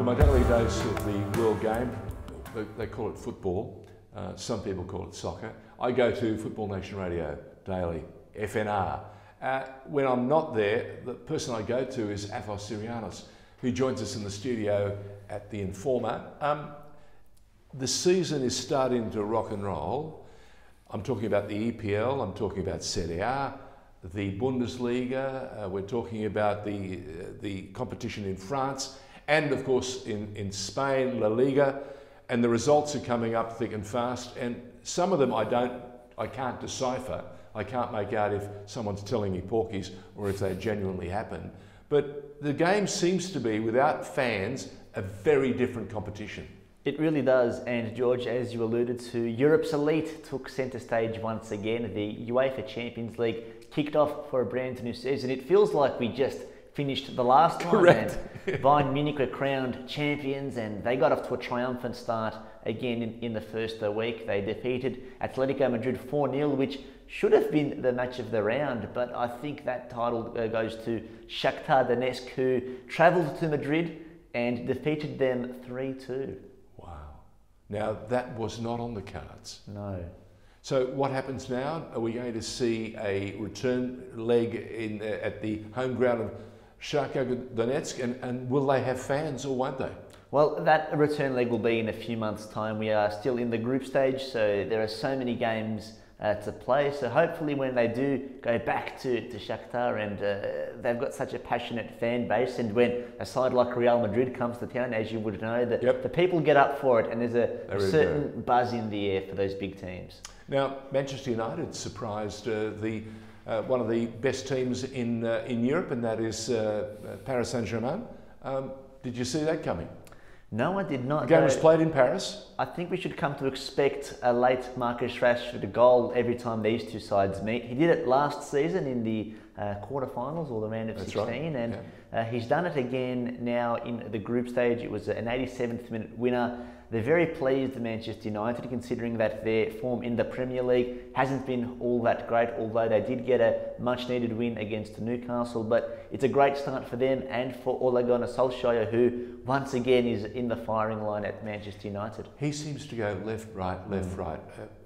my daily dose of the world game, they call it football, some people call it soccer. I go to Football Nation Radio daily, FNR. When I'm not there, the person I go to is Athos Sirianos, who joins us in the studio at TheInformer. The season is starting to rock and roll. I'm talking about the EPL, I'm talking about CDR, the Bundesliga, we're talking about the competition in France, and of course in Spain, La Liga, and the results are coming up thick and fast, and some of them I can't decipher. I can't make out if someone's telling me porkies or if they genuinely happen. But the game seems to be, without fans, a very different competition. It really does, and George, as you alluded to, Europe's elite took centre stage once again. The UEFA Champions League kicked off for a brand new season. It feels like we just finished the last one. Correct. And Vine Munich were crowned champions, and they got off to a triumphant start again in the first week. They defeated Atletico Madrid 4-0, which should have been the match of the round, but I think that title goes to Shakhtar Donetsk, who travelled to Madrid and defeated them 3-2. Wow. Now, that was not on the cards. No. So what happens now? Are we going to see a return leg at the home ground of Shakhtar Donetsk, and will they have fans or won't they? Well, that return leg will be in a few months' time. We are still in the group stage, so there are so many games to play. So hopefully when they do go back to Shakhtar, and they've got such a passionate fan base, and when a side like Real Madrid comes to town, as you would know, the people get up for it, and there's a certain buzz in the air for those big teams. Now, Manchester United surprised one of the best teams in Europe, and that is Paris Saint-Germain. Did you see that coming? No, I did not. The game was played in Paris. I think we should come to expect a late Marcus Rashford goal every time these two sides meet. He did it last season in the quarterfinals, or the round of 16, right. And he's done it again now in the group stage. It was an 87th minute winner. They're very pleased, Manchester United, considering that their form in the Premier League hasn't been all that great, although they did get a much-needed win against Newcastle. But it's a great start for them and for Ole Gunnar Solskjaer, who once again is in the firing line at Manchester United. He seems to go left, right, left, right.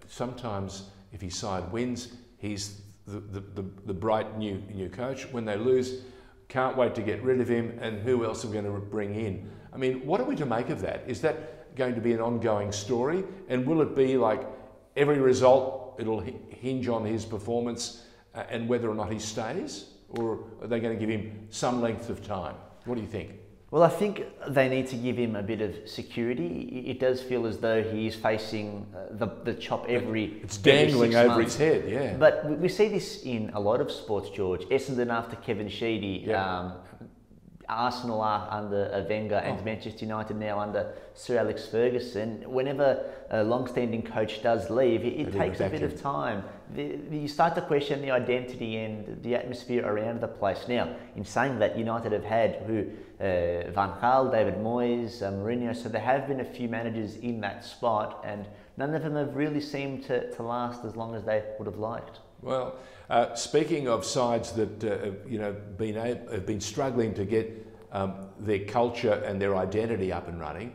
Sometimes, if his side wins, he's the bright new coach. When they lose, can't wait to get rid of him, and who else are we going to bring in? I mean, what are we to make of that? Is that going to be an ongoing story, and will it be like every result it'll hinge on his performance and whether or not he stays, or are they going to give him some length of time? What do you think? Well, I think they need to give him a bit of security. It does feel as though he is facing the chop it's dangling over his head, yeah. But we see this in a lot of sports, George. Essendon after Kevin Sheedy, Arsenal are under Wenger, and Manchester United now under Sir Alex Ferguson. Whenever a long-standing coach does leave, it takes a bit of time. You start to question the identity and the atmosphere around the place. Now, in saying that, United have had Van Gaal, David Moyes, Mourinho, so there have been a few managers in that spot, and none of them have really seemed to last as long as they would have liked. Well, speaking of sides that have been struggling to get their culture and their identity up and running,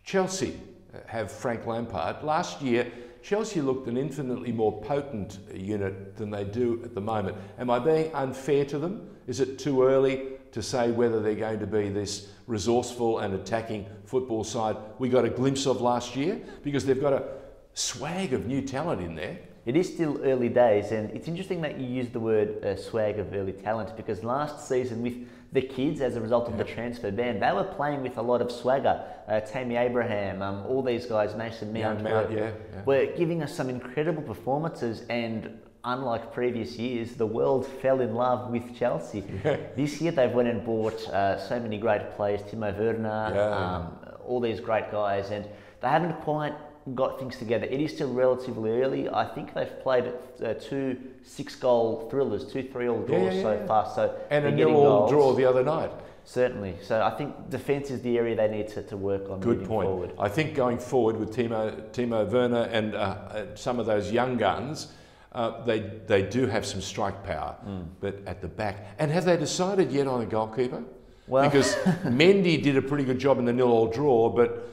Chelsea have Frank Lampard. Last year, Chelsea looked an infinitely more potent unit than they do at the moment. Am I being unfair to them? Is it too early to say whether they're going to be this resourceful and attacking football side we got a glimpse of last year? Because they've got a swag of new talent in there. It is still early days, and it's interesting that you use the word swag of early talent, because last season with the kids, as a result of the transfer ban, they were playing with a lot of swagger. Tammy Abraham, all these guys, Mason Mount, were giving us some incredible performances, and unlike previous years, the world fell in love with Chelsea. This year they've went and bought so many great players, Timo Werner, all these great guys, and they haven't quite got things together. It is still relatively early. I think they've played 2 6-goal thrillers, 2 3-all draws so far. So and a 0-all draw the other night. Certainly. So I think defence is the area they need to work on. Good point. Forward. I think going forward with Timo Werner and some of those young guns, they do have some strike power, but at the back. And have they decided yet on a goalkeeper? Well, because Mendy did a pretty good job in the 0-0 draw, but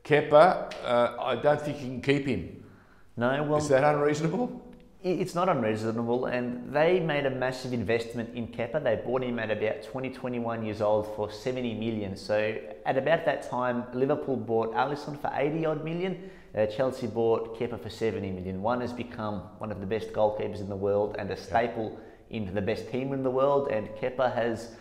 Kepa, I don't think you can keep him. No, well, is that unreasonable? It's not unreasonable, and they made a massive investment in Kepa. They bought him at about 21 years old for 70 million. So at about that time, Liverpool bought Alisson for 80 odd million. Chelsea bought Kepa for 70 million. One has become one of the best goalkeepers in the world and a staple in the best team in the world, and Kepa has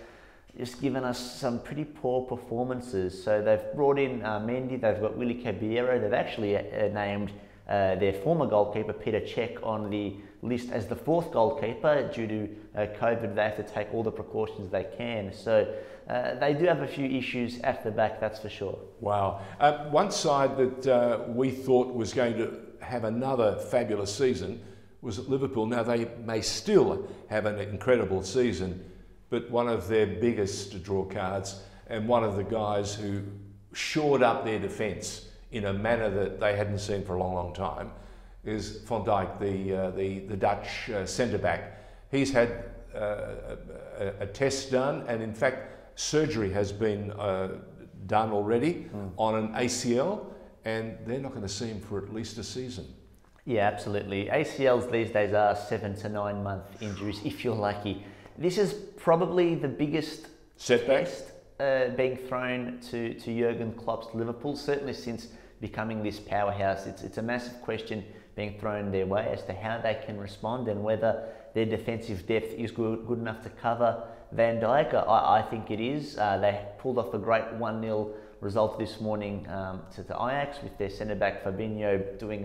just given us some pretty poor performances. So they've brought in Mendy, they've got Willy Caballero, they've actually named their former goalkeeper Peter Cech on the list as the fourth goalkeeper. Due to COVID, they have to take all the precautions they can. So they do have a few issues at the back, that's for sure. Wow. One side that we thought was going to have another fabulous season was at Liverpool. Now they may still have an incredible season, but one of their biggest draw cards and one of the guys who shored up their defence in a manner that they hadn't seen for a long, long time is Van Dijk, the Dutch centre-back. He's had a test done, and in fact surgery has been done already on an ACL, and they're not going to see him for at least a season. Yeah, absolutely. ACLs these days are 7 to 9 month injuries if you're lucky. This is probably the biggest setback being thrown to Jurgen Klopp's Liverpool, certainly since becoming this powerhouse. It's a massive question being thrown their way as to how they can respond and whether their defensive depth is good enough to cover Van Dijk. I think it is. They pulled off a great 1-0 result this morning to Ajax with their centre-back Fabinho doing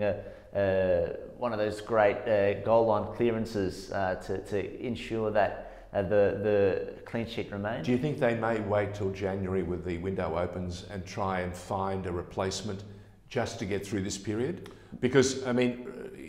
one of those great goal line clearances to ensure that the clean sheet remains. Do you think they may wait till January with the window opens and try and find a replacement just to get through this period? Because, I mean,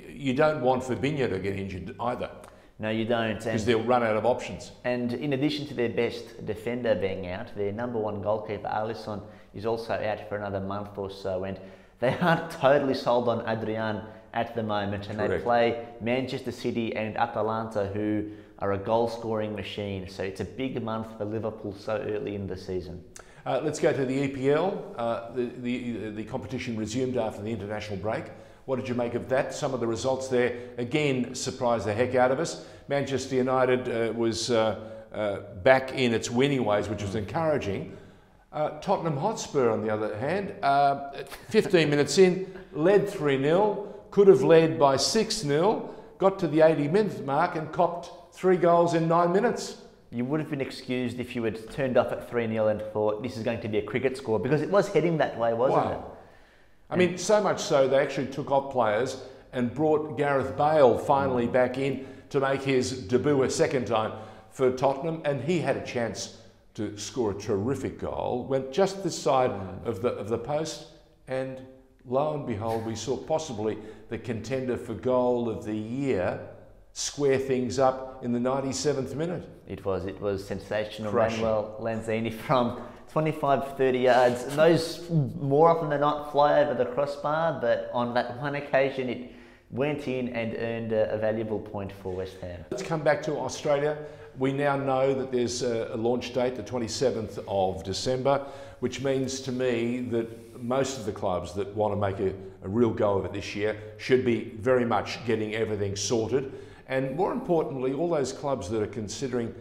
you don't want Fabinho to get injured either. No, you don't. Because they'll run out of options. And in addition to their best defender being out, their number one goalkeeper, Alisson, is also out for another month or so. And they aren't totally sold on Adrian at the moment. And Correct. They play Manchester City and Atalanta, who are a goal-scoring machine. So it's a big month for Liverpool so early in the season. Let's go to the EPL. The competition resumed after the international break. What did you make of that? Some of the results there, again, surprised the heck out of us. Manchester United was back in its winning ways, which was encouraging. Tottenham Hotspur, on the other hand, 15 minutes in, led 3-0, could have led by 6-0, got to the 80-minute mark and copped 3 goals in 9 minutes. You would have been excused if you had turned up at 3-0 and thought this is going to be a cricket score, because it was heading that way, wasn't it? I mean, so much so they actually took off players and brought Gareth Bale finally back in to make his debut a second time for Tottenham, and he had a chance to score a terrific goal. Went just this side of the post, and lo and behold, we saw possibly the contender for goal of the year square things up in the 97th minute. It was sensational. Crushing. Manuel Lanzini from 25, 30 yards. And those more often than not fly over the crossbar, but on that one occasion it went in and earned a valuable point for West Ham. Let's come back to Australia. We now know that there's a launch date, the 27th of December, which means to me that most of the clubs that want to make a real go of it this year should be very much getting everything sorted. And more importantly, all those clubs that are considering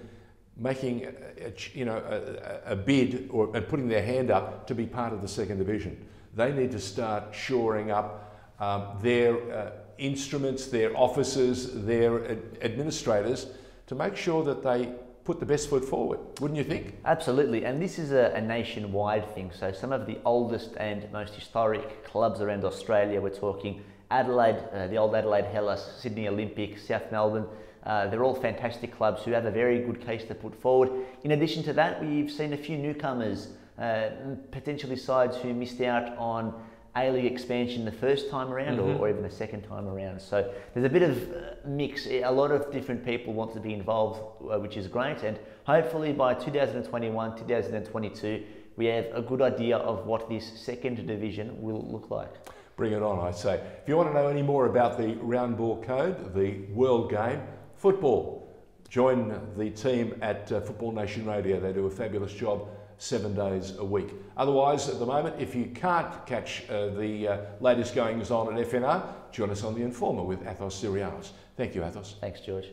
making a bid and putting their hand up to be part of the second division, they need to start shoring up their instruments, their officers, their administrators to make sure that they put the best foot forward, wouldn't you think? Absolutely, and this is a nationwide thing. So some of the oldest and most historic clubs around Australia, we're talking Adelaide, the old Adelaide Hellas, Sydney Olympic, South Melbourne, they're all fantastic clubs who have a very good case to put forward. In addition to that, we've seen a few newcomers, potentially sides who missed out on A-League expansion the first time around or even the second time around. So there's a bit of mix. A lot of different people want to be involved, which is great. And hopefully by 2021, 2022, we have a good idea of what this second division will look like. Bring it on, I say. If you want to know any more about the round ball code, the world game, football, join the team at Football Nation Radio. They do a fabulous job 7 days a week. Otherwise, at the moment, if you can't catch the latest goings on at FNR, join us on The Informer with Athos Sirianos. Thank you, Athos. Thanks, George.